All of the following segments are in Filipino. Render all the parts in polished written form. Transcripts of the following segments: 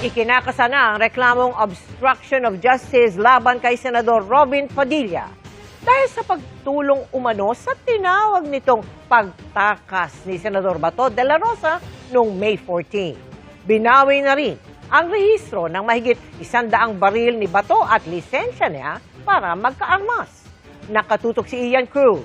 Ikinakasa na ang reklamong obstruction of justice laban kay Senador Robin Padilla dahil sa pagtulong umano sa tinawag nitong pagtakas ni Senador Bato de la Rosa noong May 14. Binawi na rin ang rehistro ng mahigit 100 baril ni Bato at lisensya niya para magkaarmas. Nakatutok si Ian Cruz.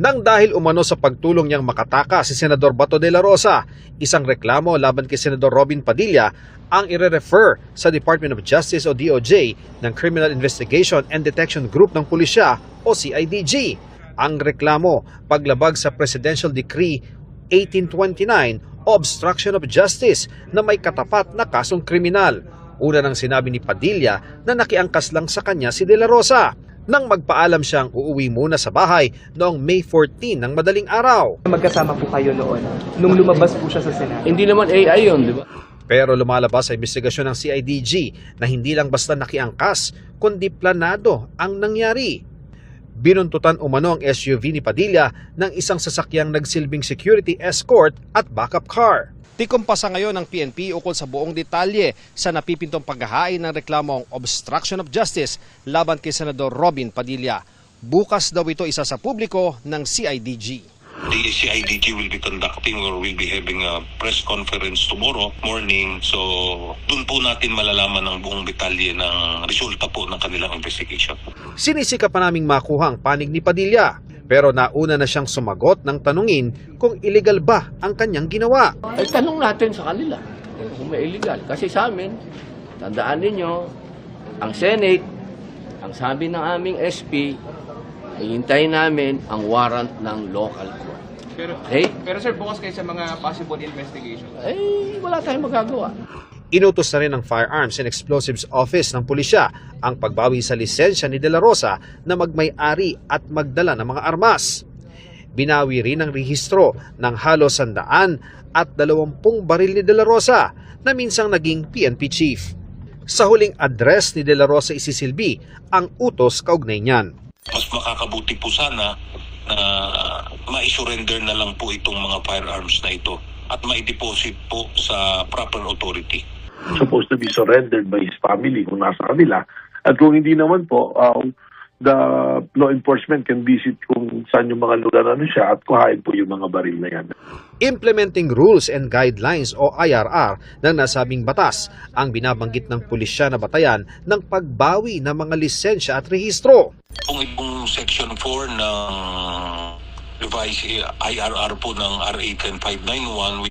Nang dahil umano sa pagtulong niyang makataka si Senador Bato de la Rosa, isang reklamo laban kay Senador Robin Padilla ang ire-refer sa Department of Justice o DOJ ng Criminal Investigation and Detection Group ng Pulisya o CIDG. Ang reklamo, paglabag sa Presidential Decree 1829 o Obstruction of Justice na may katapat na kasong kriminal. Una nang sinabi ni Padilla na nakiangkas lang sa kanya si de la Rosa nang magpaalam siyang uuwi muna sa bahay noong May 14 ng madaling araw. Magkasama po kayo noon nung lumabas po siya sa Senado. Hindi naman AI yun, di ba? Pero lumalabas sa investigasyon ng CIDG na hindi lang basta nakiangkas, kundi planado ang nangyari. Binuntutan umano ang SUV ni Padilla ng isang sasakyang nagsilbing security escort at backup car. Tikumpasa ngayon ng PNP ukol sa buong detalye sa napipintong paghahain ng reklamong obstruction of justice laban kay Senador Robin Padilla. Bukas daw ito isa sa publiko ng CIDG. The CIDG will be conducting or will be having a press conference tomorrow morning. So, dun po natin malalaman ang buong detalye ng resulta po ng kanilang investigation. Sinisika pa naming makuha ang panig ni Padilla, pero nauna na siyang sumagot ng tanungin kung illegal ba ang kanyang ginawa. Ay tanong natin sa kanila kung may illegal. Kasi sa amin, tandaan ninyo, ang Senate, ang sabi ng aming SP, ay hintayin namin ang warrant ng local court. Pero sir, bukas kayo sa mga possible investigation. Eh, wala tayong magagawa. Inutos na rin ng Firearms and Explosives Office ng pulisya ang pagbawi sa lisensya ni de la Rosa na magmay-ari at magdala ng mga armas. Binawi rin ang rehistro ng halos 100 at 20 baril ni de la Rosa na minsang naging PNP chief. Sa huling address ni de la Rosa isisilbi ang utos kaugnay niyan. Mas makakabuti po sana na ma-surrender na lang po itong mga firearms na ito at ma-deposit po sa proper authority. Supposed to be surrendered by his family kung nasa kanila. At kung hindi naman po, the law enforcement can visit kung saan yung mga lugar na siya at kuhain po yung mga baril na yan. Implementing Rules and Guidelines o IRR ng nasabing batas ang binabanggit ng pulisya na batayan ng pagbawi ng mga lisensya at rehistro. Kung itong Section 4 ng revised IRR po ng RA 10591